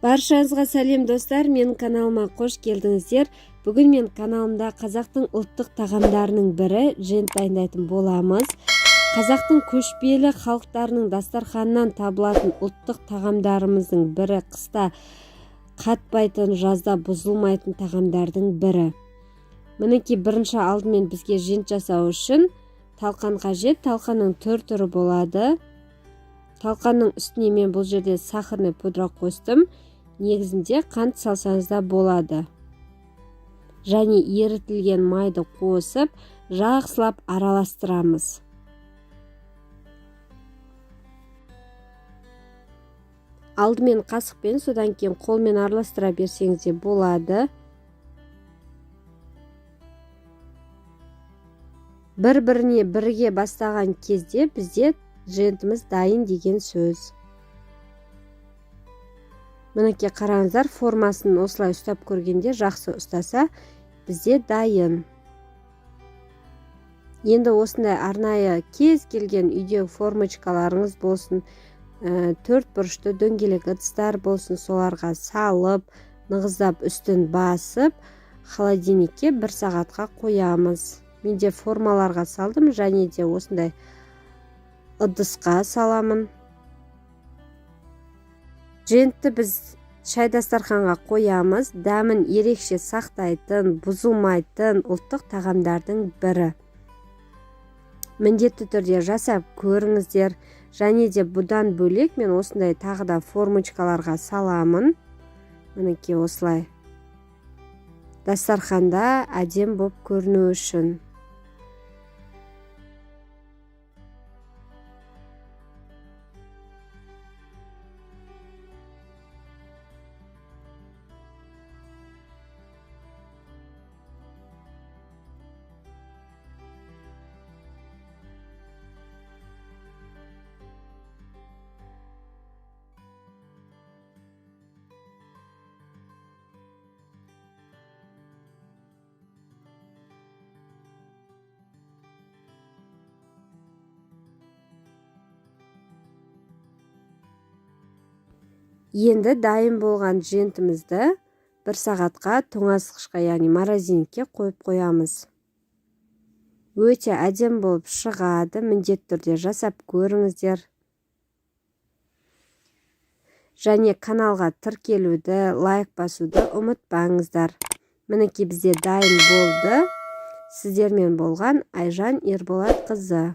Баршаңызға сәлем достар, мен каналыма қош келдіңіздер. Бүгін мен каналымда қазақтың ұлттық тағамдарының бірі жент дайындайтын боламыз. Қазақтың көшпелі халықтарының дастарханынан табылатын ұлттық тағамдарымыздың бірі, қыста қатпайтын, жазда бұзылмайтын тағамдардың бірі. Мінекей бірінші алдымен бізге жент жасау үшін талқан қажет. Талқанның түрі болады. Талқанның үстіне мен бұл жерде сахарный пудра қостым. Негізінде қант салсаңыз да болады. Және ерітілген майды қосып, жақсылап араластырамыз. Алдымен қасықпен, содан кейін қолмен араластыра берсеңіз де болады. Бір-біріне бірге бастаған кезде бізде жентіміз дайын деген сөз. Мінекей қараңыздар, формасын осылай ұстап көргенде жақсы ұстаса, бізде дайын. Енді осындай арнайы кез келген үйдегі формочкаларыңыз болсын, төрт бұрышты дөңгелек ыдыстар болсын, соларға салып, нығыздап үстін басып, холодильникке 1 сағатқа қоямыз. Менде формаларға салдым, және де осындай ыдысқа саламын. Жентті біз шай дастарханға қоямыз. Дәмін ерекше сақтайтын, бұзылмайтын ұлттық тағамдардың бірі. Міндетті түрде жасап көріңіздер. Және де бұдан бөлек мен осындай тағы да формочкаларға саламын. Мінекей осылай. Дастарханда әдем болып көріну үшін. Енді дайын болған жентімізді 1 сағатқа тоңазытқышқа, яғни морозилникке қойып қоямыз. Өте әдем болып шығады. Міндетті түрде жасап көріңіздер. Және каналға тіркелуді, лайк басуды ұмытпаңыздар. Мінекей бізде дайын болды. Сіздермен болған Айжан Ерболатқызы.